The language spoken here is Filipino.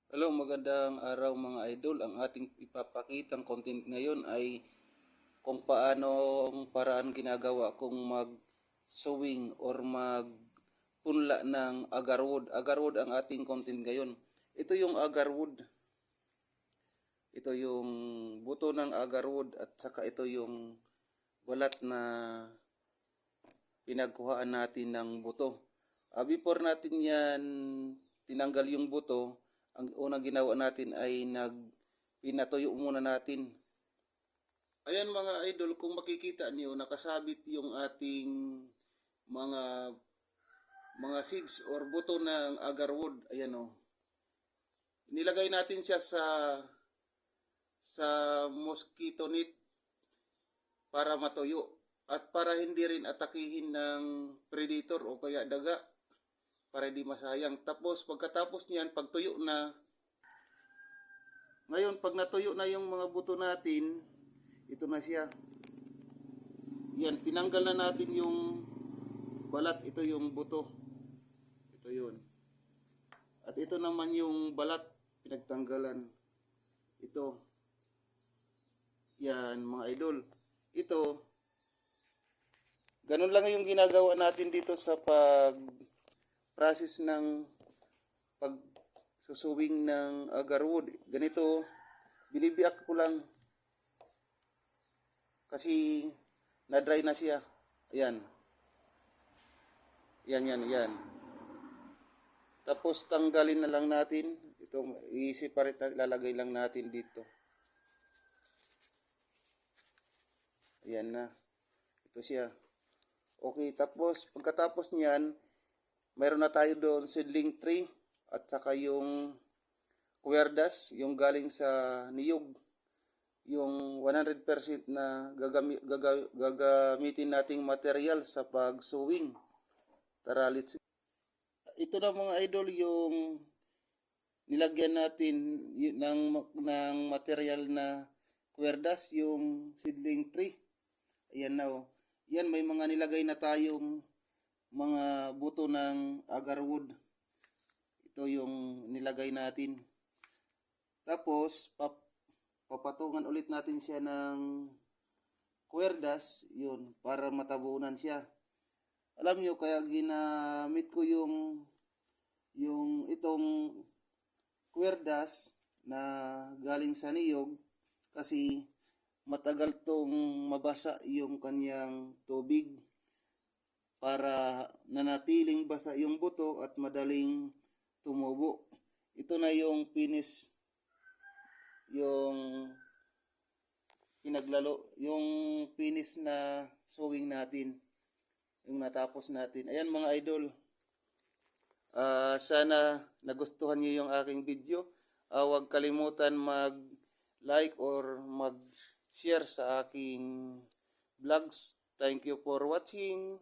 Hello, magandang araw mga idol. Ang ating ipapakitang content ngayon ay kung paano ang paraan ginagawa kung mag-sowing or magpunla ng agarwood. Agarwood ang ating content ngayon. Ito yung agarwood. Ito yung buto ng agarwood at saka ito yung balat na pinagkuhaan natin ng buto. Before natin yan tinanggal yung buto, ang unang ginawa natin ay pinatuyo muna natin. Ayan mga idol, kung makikita niyo nakasabit yung ating mga seeds or buto ng agarwood. Ayan o. Nilagay natin siya sa mosquito net para matuyo at para hindi rin atakihin ng predator o kaya daga, para di masayang. Tapos pagkatapos niyan, pagtuyo na, ngayon pag natuyo na yung mga buto natin, ito na siya. Yan, tinanggal na natin yung balat, ito yung buto. Ito yun. At ito naman yung balat, pinagtanggalan. Ito. Yan mga idol. Ito, ganun lang yung ginagawa natin dito sa process ng pagsusuwing ng agarwood. Ganito, binibiak ko lang kasi na-dry na siya. Ayan. Yan. Tapos tanggalin na lang natin. Ito, i-separate na, ilalagay lang natin dito. Ayan na. Ito siya. Okay, tapos pagkatapos niyan, mayroon na tayo doon seedling tree at saka yung cuerdas, yung galing sa niyog. Yung 100% na gagamitin nating material sa pag-sowing. Tara, let's see. Ito na mga idol yung nilagyan natin ng material na cuerdas, yung seedling tree. Ayan na o. Yan, may mga nilagay na tayong mga buto ng agarwood. Ito yung nilagay natin. Tapos, papatungan ulit natin siya ng cuerdas, yun, para matabunan siya. Alam nyo, kaya ginamit ko yung itong cuerdas na galing sa niyog kasi matagal tong mabasa yung kanyang tubig para nanatiling basa yung buto at madaling tumubo. Ito na yung finish, yung finish na sowing natin, yung natapos natin. Ayan mga idol, sana nagustuhan niyo yung aking video. Huwag kalimutan mag-like or mag-share sa aking vlogs. Thank you for watching.